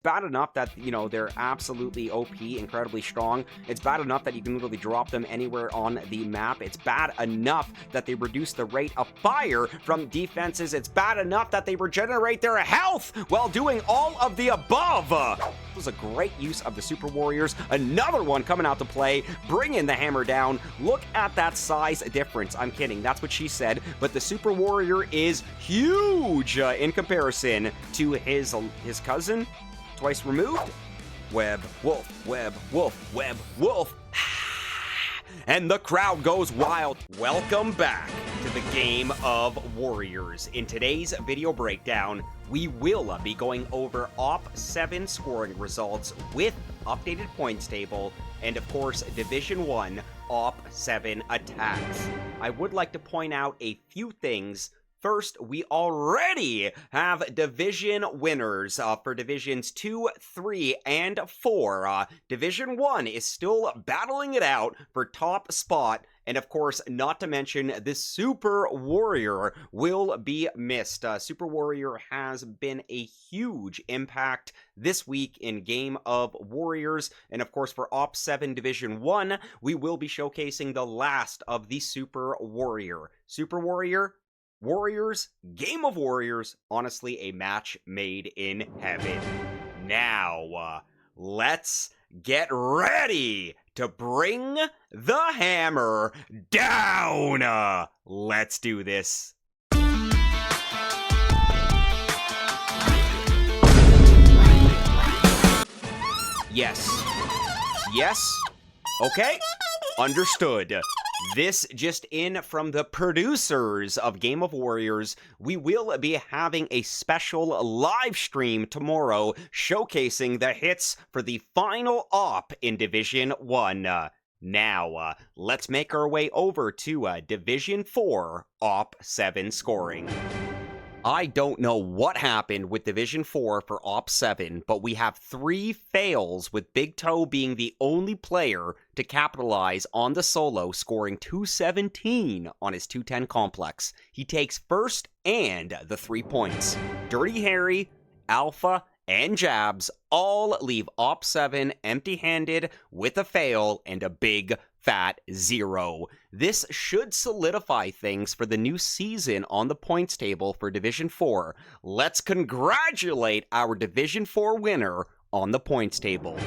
bad enough that, you know, they're absolutely OP, incredibly strong. It's bad enough that you can literally drop them anywhere on the map. It's bad enough that they reduce the rate of fire from defenses. It's bad enough that they regenerate their health while doing all of the above. This was a great use of the Super Warriors. Another one coming out to play, bringing the hammer down. Look at that size difference. I'm kidding. That's what she said. But the Super Warrior is huge in comparison to his cousin. Twice removed. Web, wolf, web, wolf, web, wolf. And the crowd goes wild. Welcome back to the Game of Warriors. In today's video breakdown, we will be going over OP7 scoring results with updated points table and, of course, Division 1 OP7 attacks. I would like to point out a few things. First, we already have division winners for Divisions 2, 3, and 4. Division 1 is still battling it out for top spot, and of course, not to mention, the Super Warrior will be missed. Super Warrior has been a huge impact this week in Game of Warriors, and of course, for OP7 Division 1, we will be showcasing the last of the Super Warrior. Super Warrior, Warriors, Game of Warriors, honestly a match made in heaven. Now, let's get ready to bring the hammer down. Let's do this. Yes. Yes. Okay. Understood. This just in from the producers of Game of Warriors. We will be having a special live stream tomorrow showcasing the hits for the final op in Division 1. Now, let's make our way over to Division 4 OP7 scoring. I don't know what happened with Division 4 for OP7, but we have 3 fails, with Big Toe being the only player to capitalize on the solo, scoring 217 on his 210 complex. He takes first and the 3 points. Dirty Harry, Alpha, and Jabs all leave OP7 empty-handed with a fail and a big fat 0. This should solidify things for the new season on the points table for Division 4. Let's congratulate our Division 4 winner on the points table.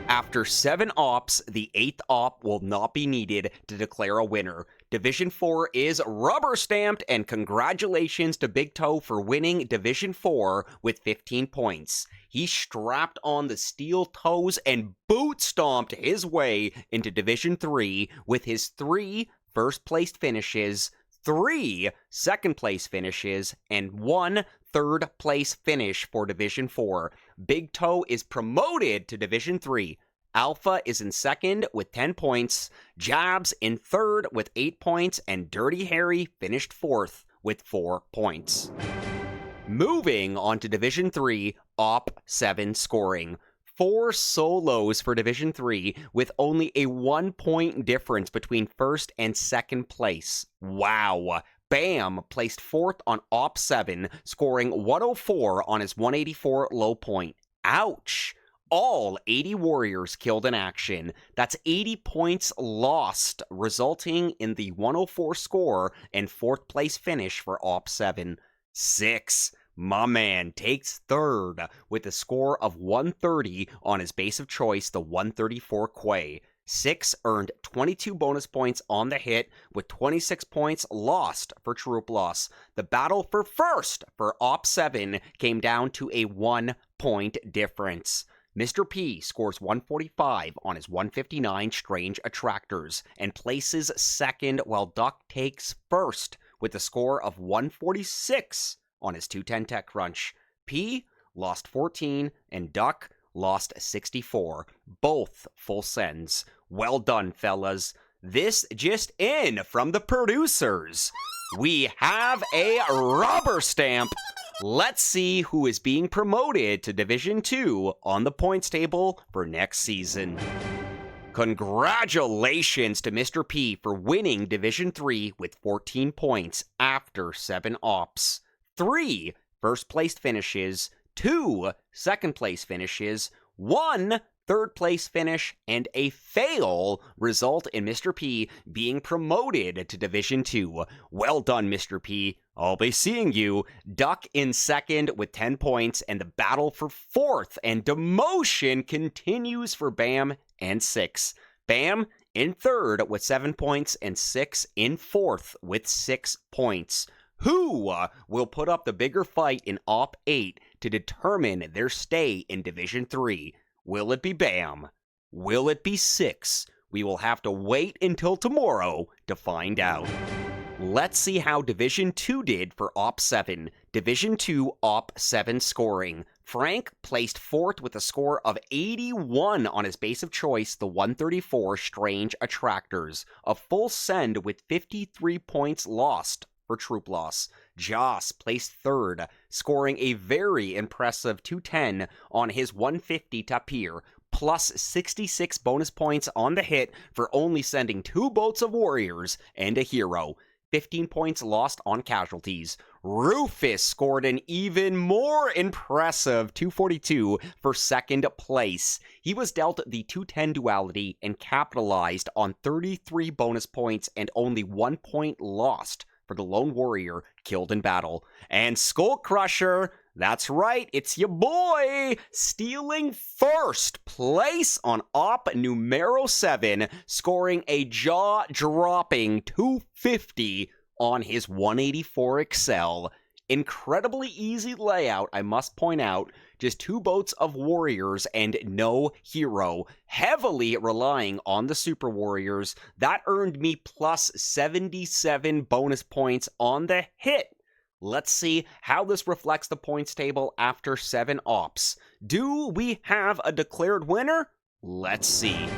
After 7 ops, the 8th op will not be needed to declare a winner. Division 4 is rubber stamped, and congratulations to Big Toe for winning Division 4 with 15 points. He strapped on the steel toes and boot stomped his way into Division 3 with his 3 first-place finishes, 3 second-place finishes, and 1 third-place finish for Division 4. Big Toe is promoted to Division 3. Alpha is in second with 10 points, Jabs in third with 8 points, and Dirty Harry finished fourth with 4 points. Moving on to Division 3, OP7 scoring. 4 solos for Division 3 with only a 1-point difference between first and second place. Wow. Bam placed fourth on OP7, scoring 104 on his 184 low point. Ouch. All 80 warriors killed in action. That's 80 points lost, resulting in the 104 score and 4th place finish for OP7. 6. My man takes third with a score of 130 on his base of choice, the 134 Quay. 6 earned 22 bonus points on the hit, with 26 points lost for troop loss. The battle for first for OP7 came down to a 1-point difference. Mr. P scores 145 on his 159 Strange Attractors and places second, while Duck takes first with a score of 146 on his 210 Tech Crunch. P lost 14 and Duck lost 64, both full sends. Well done, fellas. This just in from the producers. We have a rubber stamp. Let's see who is being promoted to Division 2 on the points table for next season. Congratulations to Mr. P for winning Division 3 with 14 points after 7 ops. 3 first-place finishes, 2 second-place finishes, 1 third-place finish, and a fail result in Mr. P being promoted to Division 2. Well done, Mr. P. I'll be seeing you. Duck in second with 10 points, and the battle for 4th and demotion continues for Bam and 6. Bam in 3rd with 7 points, and 6 in 4th with 6 points. Who will put up the bigger fight in Op 8 to determine their stay in Division 3? Will it be Bam? Will it be 6? We will have to wait until tomorrow to find out. Let's see how Division 2 did for Op 7. Division 2 Op 7 scoring. Frank placed 4th with a score of 81 on his base of choice, the 134 Strange Attractors. A full send with 53 points lost for troop loss. Joss placed 3rd, scoring a very impressive 210 on his 150 Tapir, plus 66 bonus points on the hit for only sending 2 boats of warriors and a hero. 15 points lost on casualties. Rufus scored an even more impressive 242 for 2nd place. He was dealt the 210 duality and capitalized on 33 bonus points and only 1 point lost for the lone warrior killed in battle. And Skull Krusher, that's right, it's your boy, stealing 1st place on Op numero 7, scoring a jaw-dropping 250 on his 184 Excel. Incredibly easy layout, I must point out. Just 2 boats of warriors and no hero. Heavily relying on the super warriors. That earned me plus 77 bonus points on the hit. Let's see how this reflects the points table after 7 ops. Do we have a declared winner? Let's see.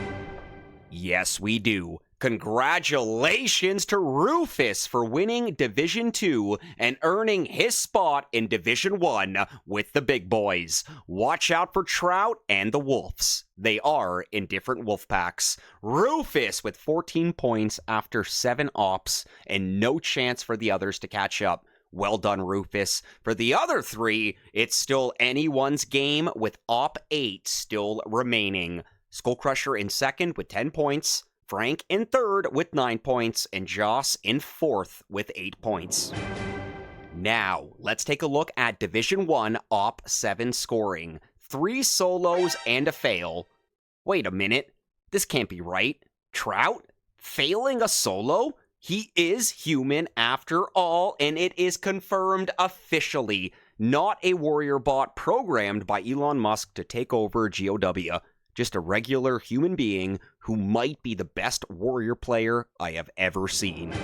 Yes, we do. Congratulations to Rufus for winning Division 2 and earning his spot in Division 1 with the big boys. Watch out for Trout and the Wolves. They are in different wolf packs. Rufus with 14 points after 7 ops and no chance for the others to catch up. Well done, Rufus. For the other 3, it's still anyone's game with Op 8 still remaining. Skull Crusher in 2nd with 10 points. Frank in 3rd with 9 points, and Joss in 4th with 8 points. Now, let's take a look at Division 1 Op 7 scoring. 3 solos and a fail. Wait a minute, this can't be right. Trout? Failing a solo? He is human after all, and it is confirmed officially. Not a warrior bot programmed by Elon Musk to take over GOW. Just a regular human being who might be the best warrior player I have ever seen.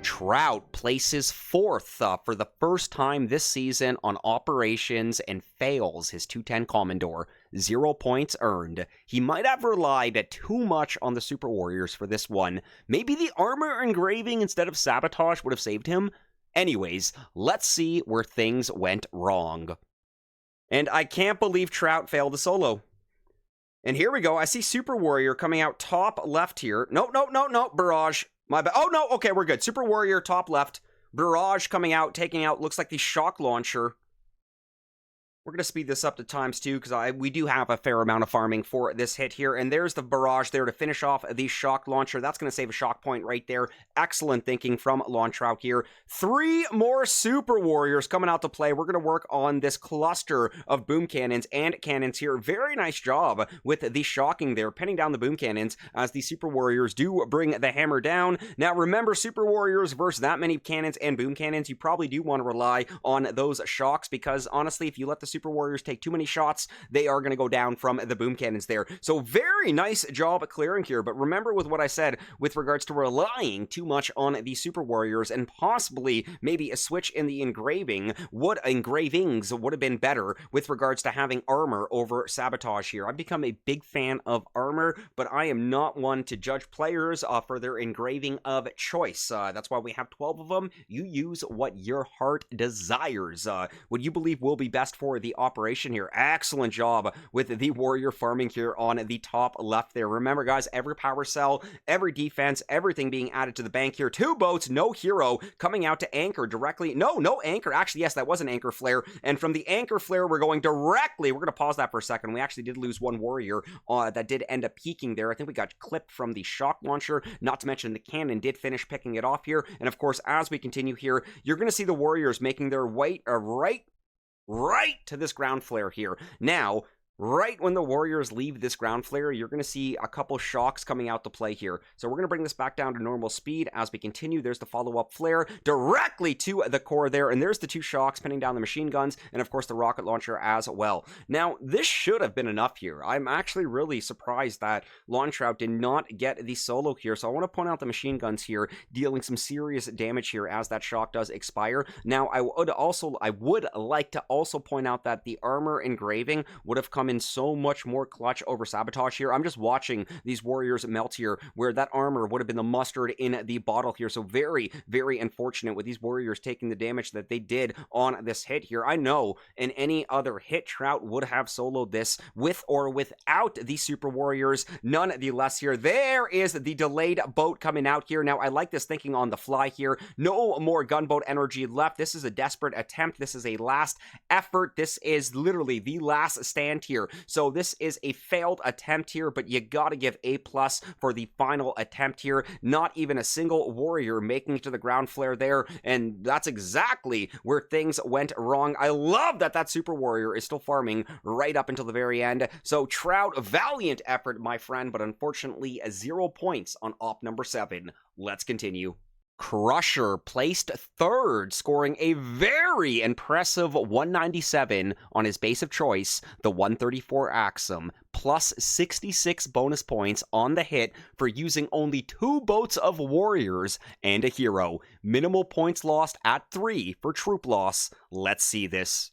Trout places 4th for the first time this season on operations and fails his 210 Commodore. 0 points earned. He might have relied too much on the Super Warriors for this one. Maybe the armor engraving instead of sabotage would have saved him. Anyways, let's see where things went wrong. And I can't believe Trout failed the solo. And here we go. I see Super Warrior coming out top left here. No, Barrage. My bad. Oh, no. Okay, we're good. Super Warrior top left. Barrage coming out, taking out, looks like the shock launcher. We're going to speed this up to ×2 because we do have a fair amount of farming for this hit here. And there's the barrage there to finish off the shock launcher. That's going to save a shock point right there. Excellent thinking from Trout here. 3 more Super Warriors coming out to play. We're going to work on this cluster of boom cannons and cannons here. Very nice job with the shocking there, pinning down the boom cannons as the Super Warriors do bring the hammer down. Now remember, Super Warriors versus that many cannons and boom cannons, you probably do want to rely on those shocks because honestly, if you let the Super Warriors take too many shots, they are going to go down from the boom cannons there. So very nice job clearing here, but remember with what I said with regards to relying too much on the Super Warriors and possibly maybe a switch in the engravings would have been better with regards to having armor over sabotage here. I've become a big fan of armor, but I am not one to judge players for their engraving of choice. That's why we have 12 of them. You use what your heart desires. What you believe will be best for the the operation here. Excellent job with the warrior farming here on the top left there. Remember, guys, every power cell, every defense, everything being added to the bank here. 2 boats, no hero coming out to anchor directly. No anchor. Actually, yes, that was an anchor flare. And from the anchor flare, we're going directly. We're going to pause that for a second. We actually did lose 1 warrior that did end up peaking there. I think we got clipped from the shock launcher, not to mention the cannon did finish picking it off here. And of course, as we continue here, you're going to see the warriors making their way right to this ground flare here. Now, right when the warriors leave this ground flare, you're going to see a couple shocks coming out to play here. So we're going to bring this back down to normal speed as we continue. There's the follow-up flare directly to the core there, and there's the 2 shocks pinning down the machine guns, and of course the rocket launcher as well. Now, this should have been enough here. I'm actually really surprised that Trout did not get the solo here, so I want to point out the machine guns here, dealing some serious damage here as that shock does expire. Now, I would like to also point out that the armor engraving would have come in so much more clutch over sabotage here. I'm just watching these warriors melt here, where that armor would have been the mustard in the bottle here. So very, very unfortunate with these warriors taking the damage that they did on this hit here. I know in any other hit, Trout would have soloed this with or without the super warriors, none the less here. There is the delayed boat coming out here. Now, I like this thinking on the fly here. No more gunboat energy left. This is a desperate attempt. This is a last effort. This is literally the last stand here. So this is a failed attempt here, but you gotta give A+ for the final attempt here. Not even a single warrior making it to the ground flare there, and that's exactly where things went wrong. I love that super warrior is still farming right up until the very end. So Trout, valiant effort, my friend, but unfortunately 0 points on op number 7. Let's continue. Krusher placed 3rd, scoring a very impressive 197 on his base of choice, the 134 Axum, plus 66 bonus points on the hit for using only 2 boats of warriors and a hero. Minimal points lost at 3 for troop loss. Let's see this.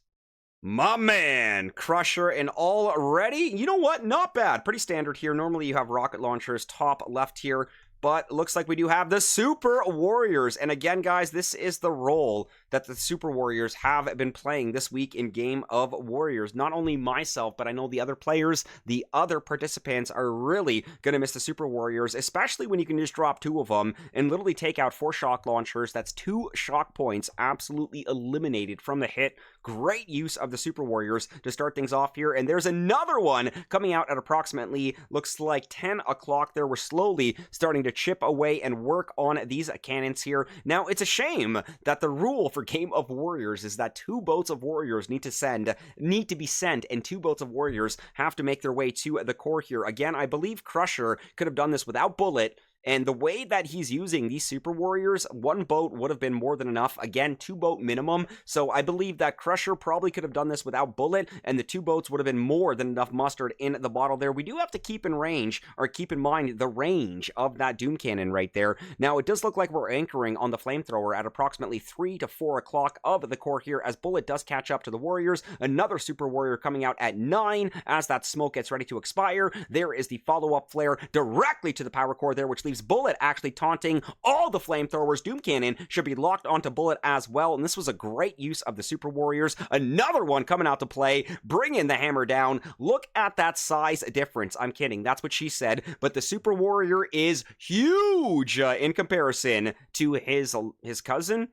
My man, Krusher and all ready. You know what? Not bad. Pretty standard here. Normally you have rocket launchers top left here, but looks like we do have the Super Warriors. And again, guys, this is the role that the Super Warriors have been playing this week in Game of Warriors. Not only myself, but I know the other players, the other participants are really going to miss the Super Warriors, especially when you can just drop 2 of them and literally take out 4 shock launchers. That's 2 shock points absolutely eliminated from the hit. Great use of the Super Warriors to start things off here. And there's another one coming out at approximately, looks like 10 o'clock there. We're slowly starting to chip away and work on these cannons here. Now, it's a shame that the rule for Game of Warriors is that 2 boats of warriors need to be sent, and 2 boats of warriors have to make their way to the core here. Again, I believe Krusher could have done this without Bullet, and the way that he's using these Super Warriors, 1 boat would have been more than enough. Again, 2 boat minimum. So I believe that Krusher probably could have done this without Bullet, and the 2 boats would have been more than enough mustard in the bottle there. We do have to keep in mind the range of that Doom Cannon right there. Now, it does look like we're anchoring on the Flamethrower at approximately 3 to 4 o'clock of the core here, as Bullet does catch up to the Warriors. Another Super Warrior coming out at 9 as that smoke gets ready to expire. There is the follow-up flare directly to the power core there, which leaves Bullet actually taunting all the flamethrowers. Doom Cannon should be locked onto Bullet as well, and this was a great use of the Super Warriors. Another one coming out to play, bringing the hammer down. Look at that size difference. I'm kidding, that's what she said, but the Super Warrior is huge in comparison to his cousin,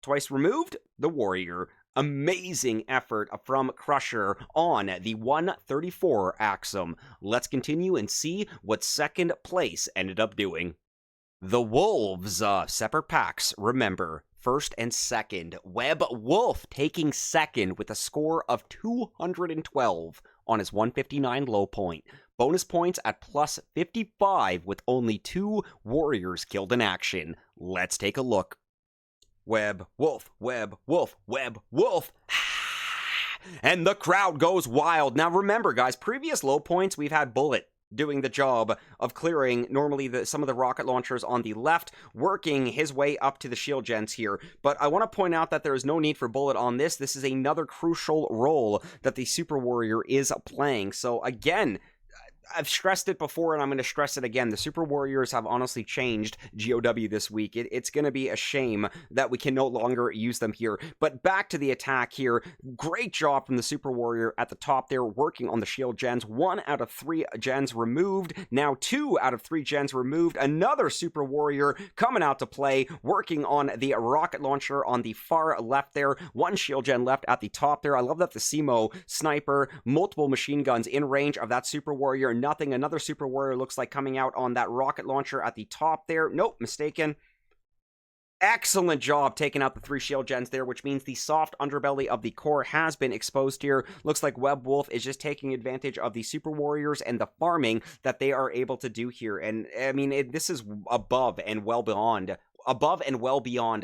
twice removed, the Warrior. Amazing effort from Krusher on the 134 Axum. Let's continue and see what 2nd place ended up doing. The Wolves, separate packs, remember, 1st and 2nd. Web Wolf taking 2nd with a score of 212 on his 159 low point. Bonus points at plus 55 with only 2 warriors killed in action. Let's take a look. Web Wolf, Web Wolf, Web Wolf. And the crowd goes wild. Now remember, guys, previous low points, we've had Bullet doing the job of clearing normally some of the rocket launchers on the left, working his way up to the shield gens here. But I want to point out that there is no need for Bullet on this. This is another crucial role that the Super Warrior is playing. So again, I've stressed it before, and I'm going to stress it again. The Super Warriors have honestly changed GOW this week. It's going to be a shame that we can no longer use them here. But back to the attack here. Great job from the Super Warrior at the top there, working on the shield gens. 1 out of 3 gens removed. Now 2 out of 3 gens removed. Another Super Warrior coming out to play, working on the rocket launcher on the far left there. 1 shield gen left at the top there. I love that the SEMO sniper, multiple machine guns in range of that Super Warrior. Nothing. Another Super Warrior looks like coming out on that rocket launcher at the top there. Nope, mistaken. Excellent job taking out the 3 shield gens there, which means the soft underbelly of the core has been exposed here. Looks like Web Wolf is just taking advantage of the Super Warriors and the farming that they are able to do here. And, I mean, this is above and well beyond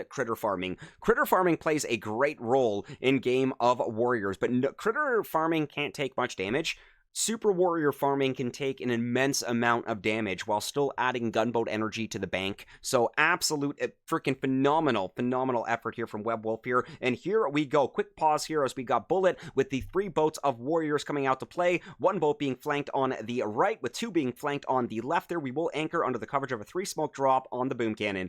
critter farming. Critter farming plays a great role in Game of Warriors, but critter farming can't take much damage. Super Warrior farming can take an immense amount of damage while still adding gunboat energy to the bank. So absolute freaking phenomenal effort here from Web Wolf here. And here we go. Quick pause here as we got Bullet with the 3 boats of Warriors coming out to play. 1 boat being flanked on the right with 2 being flanked on the left there. We will anchor under the coverage of a 3 smoke drop on the boom cannon.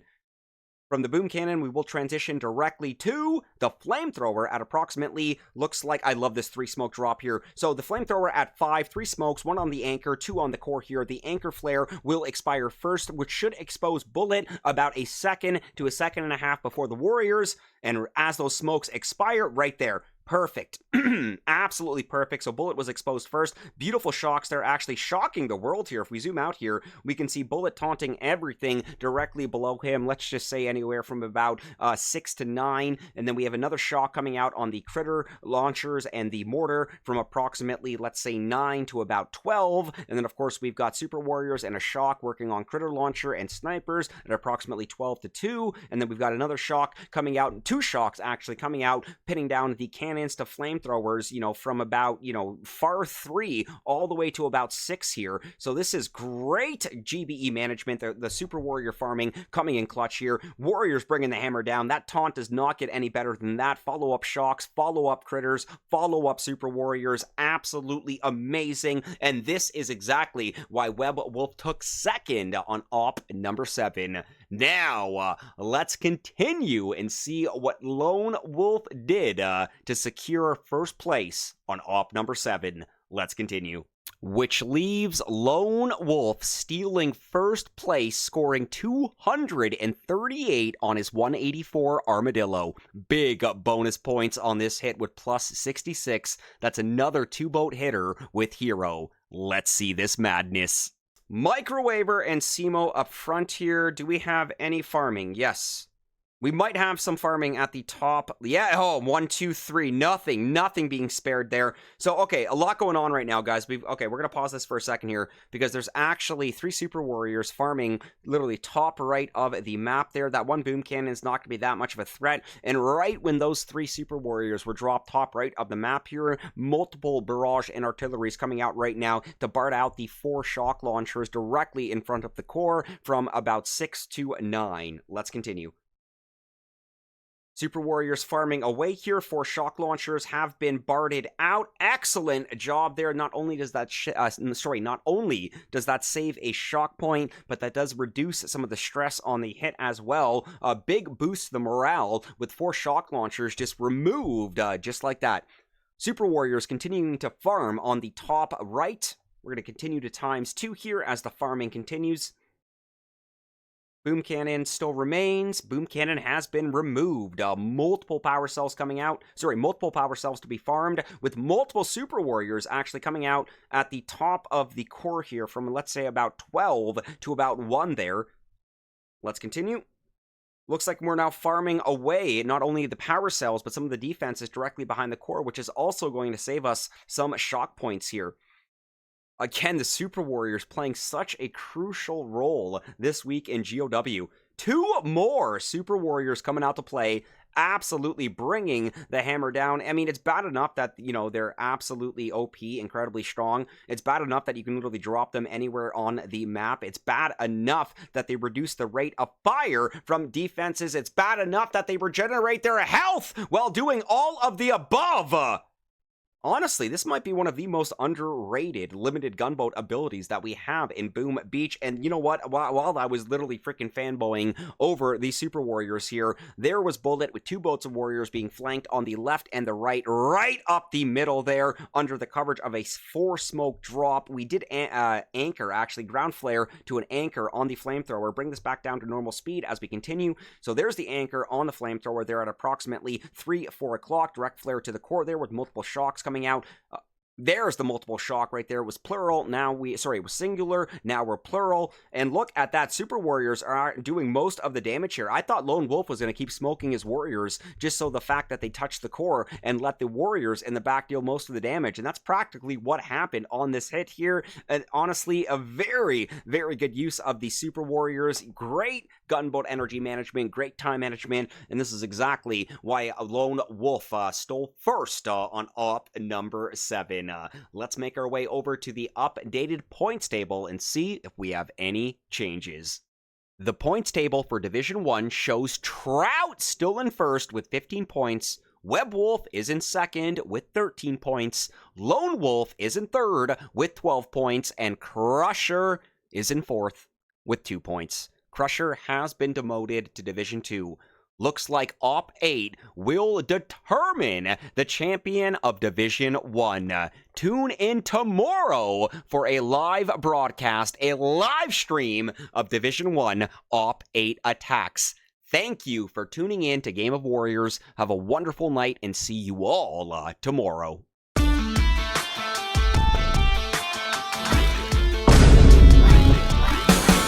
From the boom cannon, we will transition directly to the flamethrower at approximately, looks like, I love this 3 smoke drop here. So the flamethrower at 5, 3 smokes, 1 on the anchor, 2 on the core here. The anchor flare will expire first, which should expose Bullet about a second to a second and a half before the Warriors. And as those smokes expire, right there. Perfect. Absolutely perfect. So Bullet was exposed first. Beautiful shocks there, actually shocking the world here. If we zoom out here, we can see Bullet taunting everything directly below him. Let's just say anywhere from about 6 to 9. And then we have another shock coming out on the critter launchers and the mortar from approximately, let's say, 9 to about 12. And then, of course, we've got Super Warriors and a shock working on critter launcher and snipers at approximately 12 to 2. And then we've got another shock coming out, 2 shocks actually coming out, pinning down the cannon to flamethrowers, you know, from about, you know, far 3 all the way to about 6 here. So this is great GBE management. The Super Warrior farming coming in clutch here. Warriors bringing the hammer down. That taunt does not get any better than that. Follow-up shocks, follow-up critters, follow-up Super Warriors. Absolutely amazing. And this is exactly why Web Wolf took second on op number 7. Now, let's continue and see what Lone Wolf did to secure first place on op number 7. Let's continue. Which leaves Lone Wolf stealing first place, scoring 238 on his 184 Armadillo. Big bonus points on this hit with plus 66. That's another 2-boat hitter with Hero. Let's see this madness. Microwaver and SEMO up front here. Do we have any farming? Yes. We might have some farming at the top. Yeah, oh, 1, 2, 3. Nothing being spared there. So, okay, a lot going on right now, guys. Okay, we're going to pause this for a second here because there's actually 3 Super Warriors farming literally top right of the map there. That 1 boom cannon is not going to be that much of a threat. And right when those 3 Super Warriors were dropped top right of the map here, multiple barrage and artilleries coming out right now to bar out the 4 shock launchers directly in front of the core from about 6 to 9. Let's continue. Super Warriors farming away here. 4 shock launchers have been barded out. Excellent job there. Not only does that save a shock point, but that does reduce some of the stress on the hit as well. A big boost to the morale with 4 shock launchers just removed, just like that. Super Warriors continuing to farm on the top right. We're going to continue to ×2 here as the farming continues. Boom cannon still remains. Boom cannon has been removed. Multiple power cells coming out. Multiple power cells to be farmed with multiple Super Warriors actually coming out at the top of the core here from, let's say, about 12 to about 1 there. Let's continue. Looks like we're now farming away not only the power cells, but some of the defenses directly behind the core, which is also going to save us some shock points here. Again, the Super Warriors playing such a crucial role this week in GOW. 2 more Super Warriors coming out to play, absolutely bringing the hammer down. I mean, it's bad enough that, you know, they're absolutely OP, incredibly strong. It's bad enough that you can literally drop them anywhere on the map. It's bad enough that they reduce the rate of fire from defenses. It's bad enough that they regenerate their health while doing all of the above. Honestly, this might be one of the most underrated limited gunboat abilities that we have in Boom Beach. And you know what? While I was literally freaking fanboying over the Super Warriors here, there was Bullet with 2 boats of warriors being flanked on the left and the right up the middle there, under the coverage of a 4 smoke drop. We did anchor, actually, ground flare to an anchor on the flamethrower. Bring this back down to normal speed as we continue. So there's the anchor on the flamethrower there at approximately 4 o'clock. Direct flare to the core there with multiple shocks coming out. There's the multiple shock right there. It was plural. It was singular. Now we're plural. And look at that. Super Warriors are doing most of the damage here. I thought Lone Wolf was going to keep smoking his Warriors just so the fact that they touched the core and let the Warriors in the back deal most of the damage. And that's practically what happened on this hit here. And honestly, a very, very good use of the Super Warriors. Great gunboat energy management, great time management. And this is exactly why Lone Wolf stole first on op number 7. Let's make our way over to the updated points table and see if we have any changes. The points table for Division 1 shows Trout still in first with 15 points. Web Wolf is in second with 13 points. Lone Wolf is in third with 12 points. And Krusher is in fourth with 2 points. Krusher has been demoted to Division 2. Looks like Op 8 will determine the champion of Division 1. Tune in tomorrow for a live broadcast, a live stream of Division 1 Op 8 attacks. Thank you for tuning in to Game of Warriors. Have a wonderful night and see you all tomorrow.